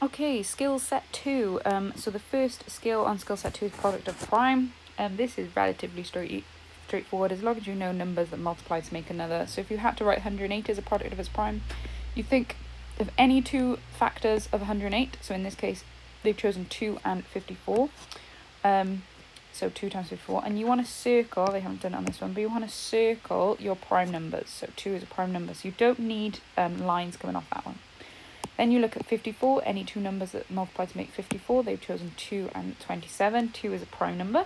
Okay, skill set 2. So the first skill on skill set 2 is product of prime. This is relatively straightforward as long as you know numbers that multiply to make another. So if you had to write 108 as a product of its prime, you think of any two factors of 108. So in this case, they've chosen 2 and 54. So 2 times 54. And you want to circle, they haven't done it on this one, but you want to circle your prime numbers. So 2 is a prime number. So you don't need lines coming off that one. Then you look at 54, any two numbers that multiply to make 54. They've chosen 2 and 27. 2 is a prime number.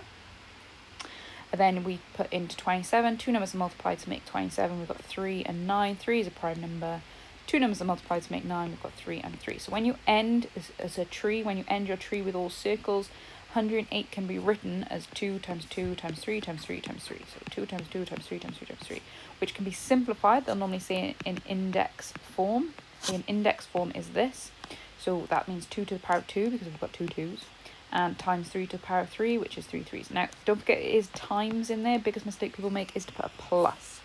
And then we put into 27, two numbers that multiply to make 27. We've got 3 and 9. 3 is a prime number. Two numbers that multiply to make 9. We've got 3 and 3. So when you end as a tree, when you end your tree with all circles, 108 can be written as 2 times 2 times 3 times 3 times 3. So 2 times 2 times 3 times 3 times 3, which can be simplified. They'll normally say in index form. So an index form is this. So that means 2 to the power of 2 because we've got two 2's. And times 3 to the power of 3, which is 3 3's. Now, don't forget it is times in there. Biggest mistake people make is to put a plus.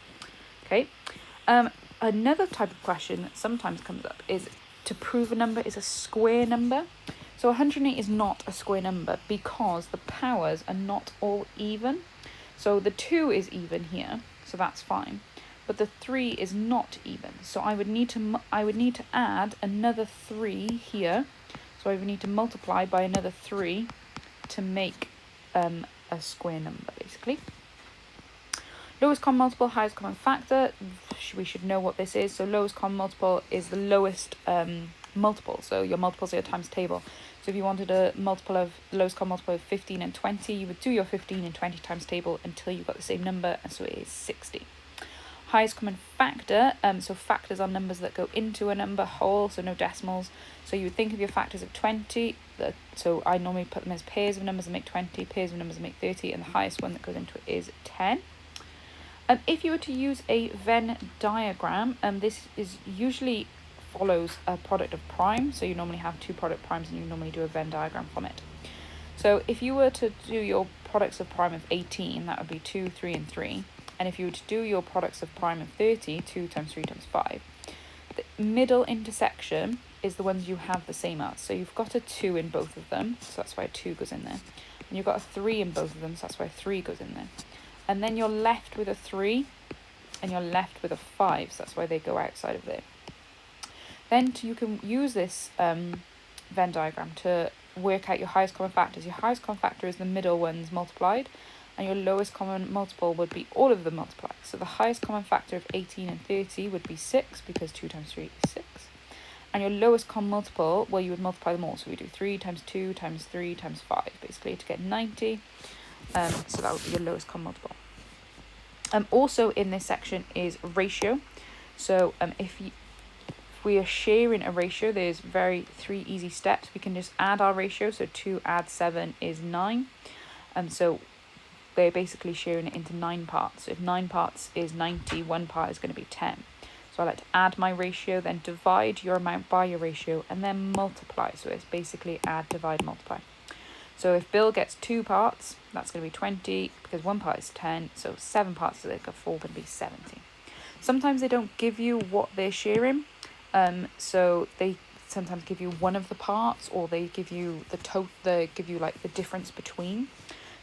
Okay. Another type of question that sometimes comes up is to prove a number is a square number. So 108 is not a square number because the powers are not all even. So the 2 is even here, so that's fine. But the 3 is not even. So I would need to add another 3 here. So I would need to multiply by another 3 to make a square number, basically. Lowest common multiple, highest common factor. We should know what this is. So lowest common multiple is the lowest multiple. So your multiples are your times table. So if you wanted a multiple of the lowest common multiple of 15 and 20, you would do your 15 and 20 times table until you got the same number, and so it is 60. Highest common factor, so factors are numbers that go into a number whole, so no decimals. So you would think of your factors of 20, so I normally put them as pairs of numbers that make 20, pairs of numbers that make 30, and the highest one that goes into it is 10. If you were to use a Venn diagram, this is usually follows a product of prime, so you normally have two product primes and you normally do a Venn diagram from it. So if you were to do your products of prime of 18, that would be 2, 3, and 3. And if you were to do your products of prime of 30, 2 times 3 times 5, the middle intersection is the ones you have the same as. So you've got a 2 in both of them, so that's why a 2 goes in there. And you've got a 3 in both of them, so that's why a 3 goes in there. And then you're left with a 3, and you're left with a 5, so that's why they go outside of there. Then you can use this Venn diagram to work out your highest common factors. Your highest common factor is the middle ones multiplied, and your lowest common multiple would be all of them multiplied. So the highest common factor of 18 and 30 would be 6, because 2 times 3 is 6. And your lowest common multiple, well, you would multiply them all. So we do 3 times 2 times 3 times 5, basically, to get 90. So that would be your lowest common multiple. Also in this section is ratio. So if we are sharing a ratio, there's 3 easy steps. We can just add our ratio. So 2 add 7 is 9. So they're basically sharing it into 9 parts. So if 9 parts is 90, 1 part is going to be 10. So I like to add my ratio, then divide your amount by your ratio, and then multiply. So it's basically add, divide, multiply. So if Bill gets 2 parts, that's going to be 20, because 1 part is 10. So 7 parts, so they've got 4, going to be 70. Sometimes they don't give you what they're sharing. So they sometimes give you one of the parts, or they give you they give you like the difference between.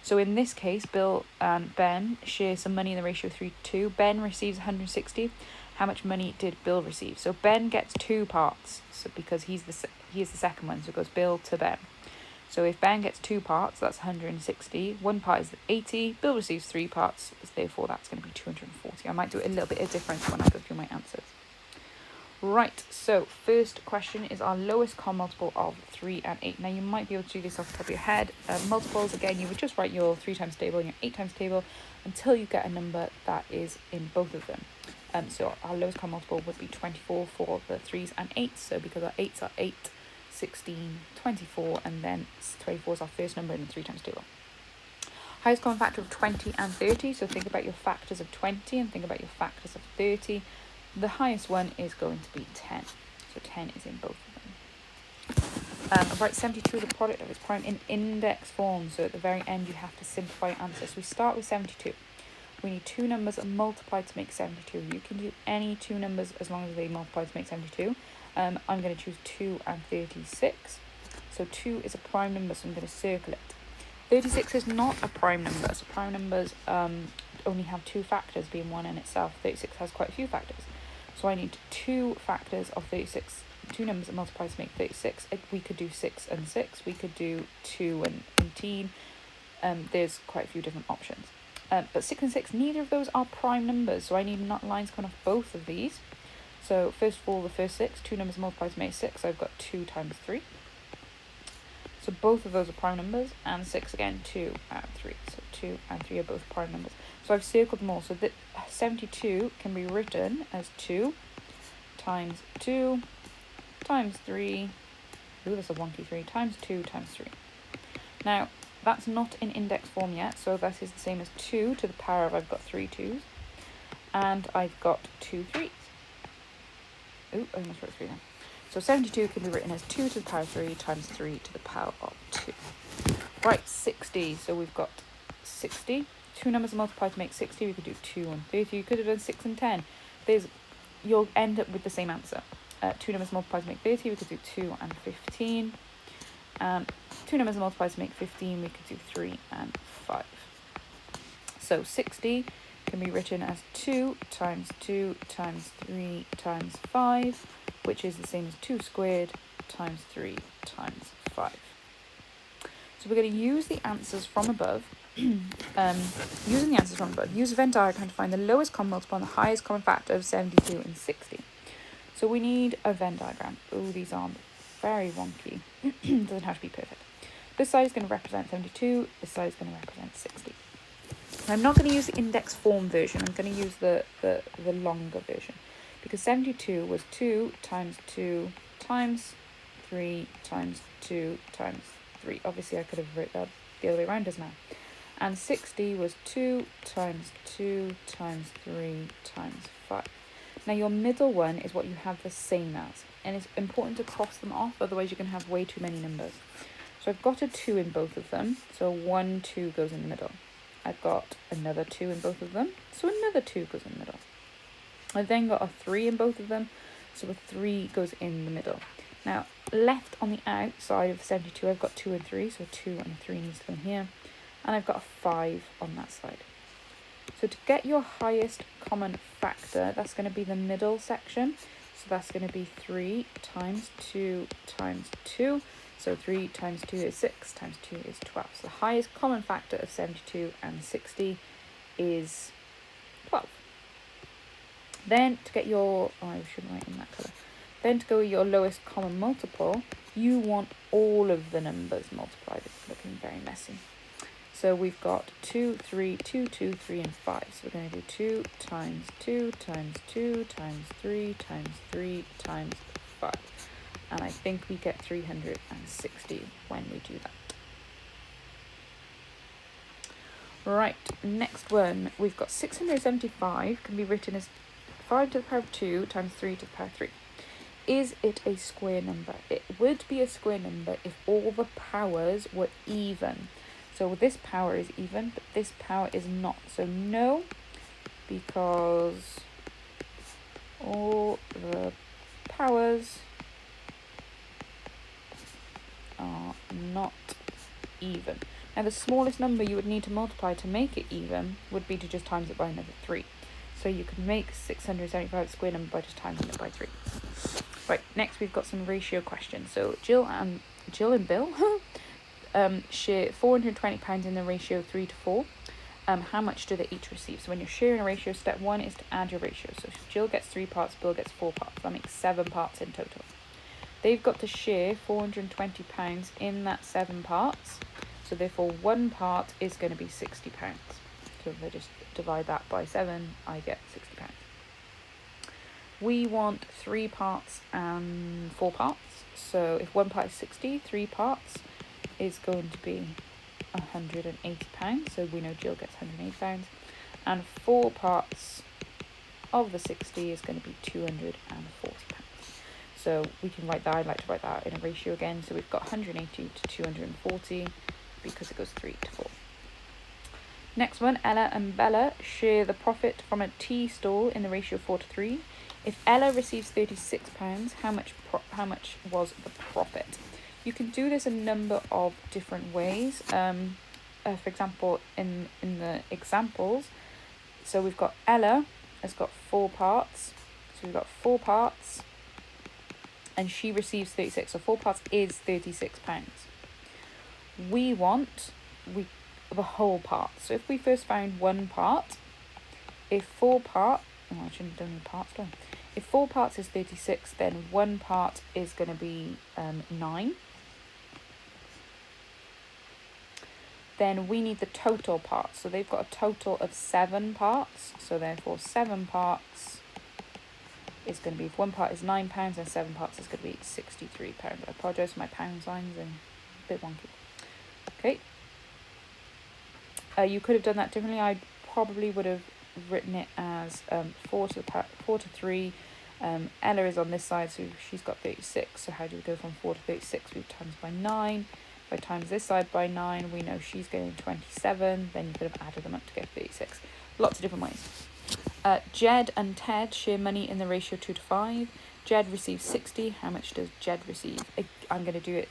So in this case, Bill and Ben share some money in the ratio 3-2. Ben receives 160. How much money did Bill receive? So Ben gets 2 parts, so because he is the second one, so it goes Bill to Ben. So if Ben gets 2 parts, that's 160. 1 part is 80. Bill receives 3 parts, therefore that's going to be 240. I might do it a little bit of difference when I go through my answers. Right, so first question is our lowest common multiple of 3 and 8. Now you might be able to do this off the top of your head. Multiples, again, you would just write your 3 times table and your 8 times table until you get a number that is in both of them. So our lowest common multiple would be 24 for the 3s and 8s. So because our 8s are 8, 16, 24, and then 24 is our first number in the 3 times table. Highest common factor of 20 and 30. So think about your factors of 20 and think about your factors of 30. The highest one is going to be 10. So 10 is in both of them. Write 72 is the product of its prime in index form. So at the very end, you have to simplify your answer. So we start with 72. We need two numbers multiplied to make 72. You can do any two numbers as long as they multiply to make 72. I'm going to choose 2 and 36. So 2 is a prime number, so I'm going to circle it. 36 is not a prime number, so prime numbers only have two factors, being 1 in itself. 36 has quite a few factors. So I need two factors of 36, two numbers that multiply to make 36. We could do 6 and 6. We could do 2 and 18. There's quite a few different options. But 6 and 6, neither of those are prime numbers, so I need lines coming off both of these. So first of all, the first 6, two numbers multiplied to make 6, I've got 2 times 3. So both of those are prime numbers, and 6 again, 2 and 3. So 2 and 3 are both prime numbers. So I've circled them all. So that 72 can be written as 2 times 2 times 3. Ooh, that's a wonky 3. Times 2 times 3. Now, that's not in index form yet, so that is the same as 2 to the power of, I've got 3 2s. And I've got 2 3s. Ooh, I almost wrote 3 then. So 72 can be written as 2 to the power of 3 times 3 to the power of 2. Right, 60. So we've got 60. Two numbers multiplied to make 60. We could do 2 and 30. You could have done 6 and 10. You'll end up with the same answer. Two numbers multiplied to make 30. We could do 2 and 15. Two numbers multiplied to make 15. We could do 3 and 5. So 60 can be written as 2 times 2 times 3 times 5, which is the same as 2 squared times 3 times 5. So we're going to use the answers from above. Use a Venn diagram to find the lowest common multiple and the highest common factor of 72 and 60. So we need a Venn diagram. Oh, these are very wonky. Doesn't have to be perfect. This side is going to represent 72. This side is going to represent 60. I'm not going to use the index form version. I'm going to use the longer version, because 72 was 2 times 2 times 3 times 2 times 3. Obviously, I could have written that the other way around as now. And 60 was 2 times 2 times 3 times 5. Now, your middle one is what you have the same as, and it's important to cross them off, otherwise you can have way too many numbers. So I've got a 2 in both of them, so 1, 2 goes in the middle. I've got another 2 in both of them, so another 2 goes in the middle. I've then got a 3 in both of them, so a 3 goes in the middle. Now, left on the outside of the 72, I've got 2 and 3, so 2 and 3 needs to go in here. And I've got a 5 on that side. So to get your highest common factor, that's going to be the middle section. So that's going to be 3 times 2 times 2. So 3 times 2 is 6, times 2 is 12. So the highest common factor of 72 and 60 is 12. Then to get your, I shouldn't write in that colour. Then to go with your lowest common multiple, you want all of the numbers multiplied. It's looking very messy. So we've got 2, 3, 2, 2, 3, and 5. So we're going to do 2 times 2 times 2 times 3 times 3 times 5. And I think we get 360 when we do that. Right, next one. We've got 675 can be written as 5 to the power of 2 times 3 to the power of 3. Is it a square number? It would be a square number if all the powers were even. So this power is even, but this power is not. So no, because all the powers are not even. Now the smallest number you would need to multiply to make it even would be to just times it by another 3. So you can make 675 a square number by just timesing it by 3. Right, next we've got some ratio questions. So Jill and Bill share £420 in the ratio 3 to 4. How much do they each receive? So when you're sharing a ratio, step 1 is to add your ratio. So Jill gets 3 parts, Bill gets 4 parts. That makes 7 parts in total. They've got to share £420 in that 7 parts. So therefore 1 part is going to be £60. So if I just divide that by 7, I get £60. We want 3 parts and 4 parts. So if 1 part is 60, 3 parts is going to be £180. So we know Jill gets £180. And 4 parts of the 60 is going to be £240. So we can write that. I'd like to write that in a ratio again. So we've got 180 to 240 because it goes 3 to 4. Next one, Ella and Bella share the profit from a tea stall in the ratio of 4 to 3. If Ella receives £36, how much was the profit? You can do this a number of different ways. For example, in the examples, so we've got Ella has got 4 parts. So we've got 4 parts, and she receives 36. So 4 parts is £36. We want the whole part. So if we first found 1 part, if 4 parts, I shouldn't have done the parts, don't I? If 4 parts is 36, then 1 part is going to be 9. Then we need the total parts. So they've got a total of 7 parts. So therefore 7 parts is going to be, if 1 part is £9, then 7 parts is going to be £63. I apologise for my pound signs and a bit wonky. Okay. You could have done that differently. I probably would have written it as 4 to 3. Ella is on this side, so she's got 36. So how do we go from 4 to 36? We times by 9. If I times this side by 9, we know she's getting 27. Then you could have added them up to get 36. Lots of different ways. Jed and Ted share money in the ratio 2 to 5. Jed receives 60. How much does Jed receive? I'm going to do it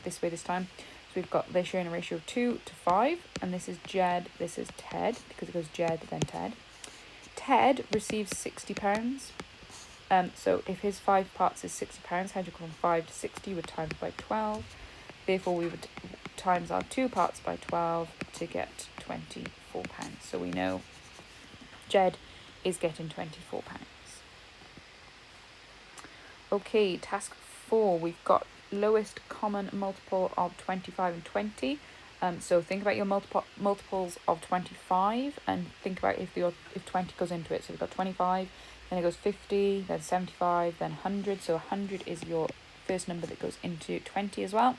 this way this time. So we've got, they share in a ratio of 2 to 5, and this is Jed, this is Ted, because it goes Jed, then Ted. Ted receives £60. So if his 5 parts is £60, how do you go from 5 to 60? Would times by 12. Therefore, we would times our 2 parts by 12 to get £24. So we know Jed is getting £24. Okay, task 4. We've got lowest common multiple of 25 and 20. So think about your multiples of 25 and think about if 20 goes into it. So we've got 25, then it goes 50, then 75, then 100. So 100 is your first number that goes into 20 as well.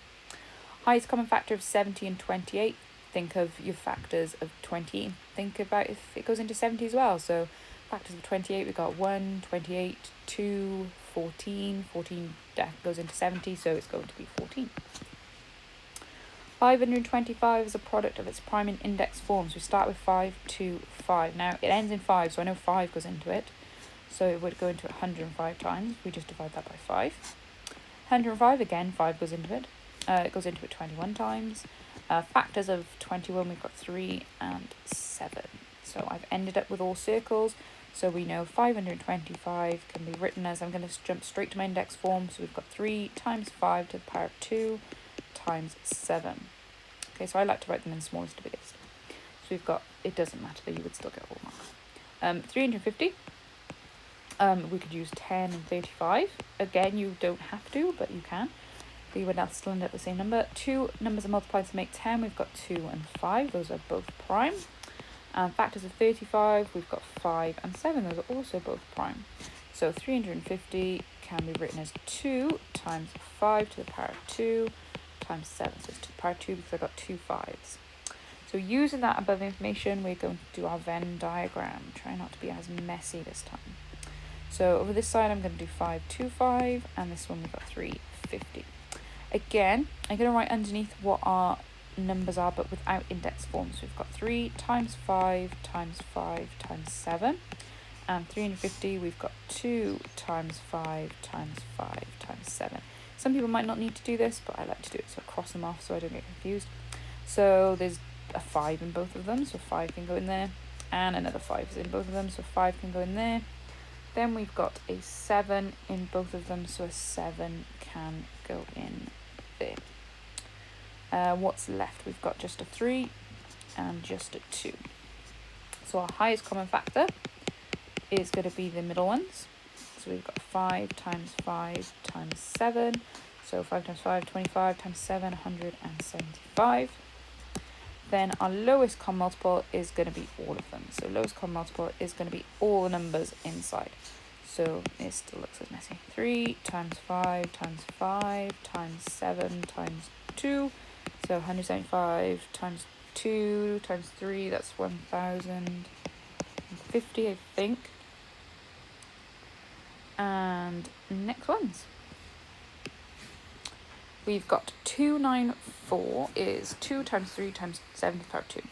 Highest common factor of 70 and 28. Think of your factors of 20. Think about if it goes into 70 as well. So factors of 28, we've got 1, 28, 2, 14. 14 goes into 70, so it's going to be 14. 525 is a product of its prime and index forms. We start with 5 to 5. Now, it ends in 5, so I know 5 goes into it. So it would go into 105 times. We just divide that by 5. 105, again, 5 goes into it. It goes into it 21 times. Factors of 21, we've got 3 and 7. So I've ended up with all circles. So we know 525 can be written as, I'm going to jump straight to my index form. So we've got 3 times 5 to the power of 2 times 7. Okay, so I like to write them in smallest to biggest. So we've got, it doesn't matter, but you would still get all marks. 350. We could use 10 and 35. Again, you don't have to, but you can. You would now still end up with the same number. 2 numbers are multiplied to make 10. We've got 2 and 5. Those are both prime. Factors of 35, we've got 5 and 7. Those are also both prime. So 350 can be written as 2 times 5 to the power of 2 times 7. So it's to the power of 2 because I've got 2 5s. So using that above information, we're going to do our Venn diagram. Try not to be as messy this time. So over this side, I'm going to do 525, and this one we've got 350. Again, I'm going to write underneath what our numbers are, but without index forms. So we've got 3 times 5 times 5 times 7. And 350, we've got 2 times 5 times 5 times 7. Some people might not need to do this, but I like to do it, so I cross them off so I don't get confused. So there's a 5 in both of them, so 5 can go in there. And another 5 is in both of them, so 5 can go in there. Then we've got a 7 in both of them, so a 7 can go in there. What's left? We've got just a 3 and just a 2. So our highest common factor is going to be the middle ones. So we've got 5 times 5 times 7. So 5 times 5, 25 times 7, 175. Then our lowest common multiple is going to be all of them. So lowest common multiple is going to be all the numbers inside. So it still looks as messy. 3 times 5 times 5 times 7 times 2. So 175 times 2 times 3, that's 1050, I think. And next ones. we've got 294 is 2 times 3 times 7 to the power 2.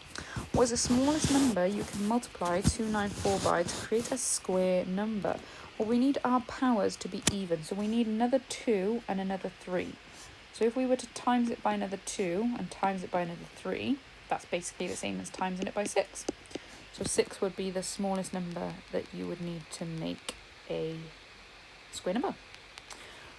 What is the smallest number you can multiply 294 by to create a square number? Well, we need our powers to be even, so we need another 2 and another 3. So if we were to times it by another 2 and times it by another 3, that's basically the same as timesing it by 6. So 6 would be the smallest number that you would need to make a square number.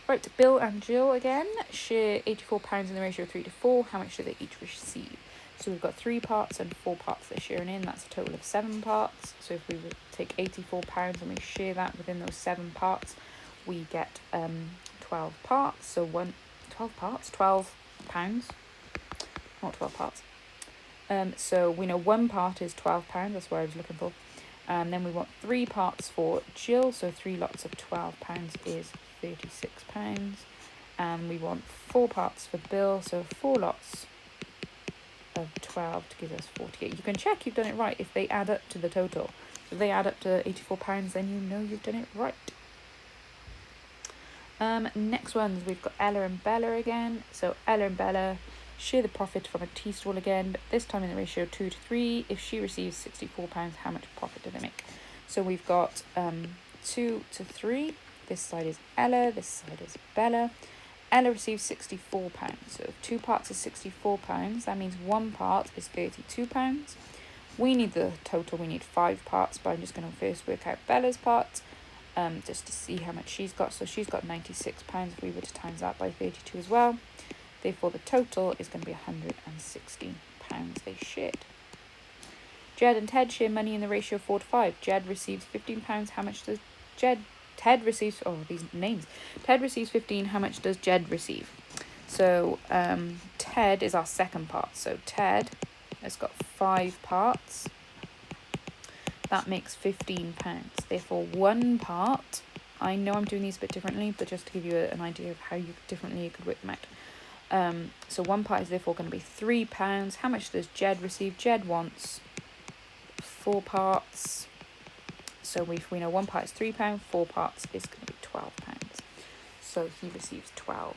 Right, Bill and Jill again share £84 in the ratio of 3 to 4. How much do they each receive? So we've got 3 parts and 4 parts they're sharing in. That's a total of 7 parts. So if we would take £84 and we share that within those 7 parts, we get 12 parts. So 12 parts, £12, not 12 parts. So we know 1 part is £12. That's what I was looking for. And then we want 3 parts for Jill. So 3 lots of £12 is £36. And we want 4 parts for Bill. So 4 lots of 12 to give us 48. You can check you've done it right if they add up to the total. So if they add up to £84, then you know you've done it right. Next ones, we've got Ella and Bella again. So Ella and Bella share the profit from a tea stall again, but this time in the ratio 2 to 3. If she receives £64, how much profit do they make? So we've got 2 to 3. This side is Ella, this side is Bella. Ella receives £64. So if 2 parts is £64, that means 1 part is £32. We need the total, we need 5 parts, but I'm just going to first work out Bella's part, just to see how much she's got. So she's got £96 if we were to times that by 32 as well. Therefore, the total is going to be £160 they shared. Jed and Ted share money in the ratio of 4 to 5. Jed receives £15. How much does Ted receives, these names. Ted receives 15. How much does Jed receive? So Ted is our second part. So Ted has got 5 parts. That makes £15. Therefore, 1 part, I know I'm doing these a bit differently, but just to give you an idea of how differently you could work them out. So 1 part is therefore going to be £3. How much does Jed receive? Jed wants 4 parts. So if we know 1 part is £3, 4 parts is going to be £12. So he receives £12.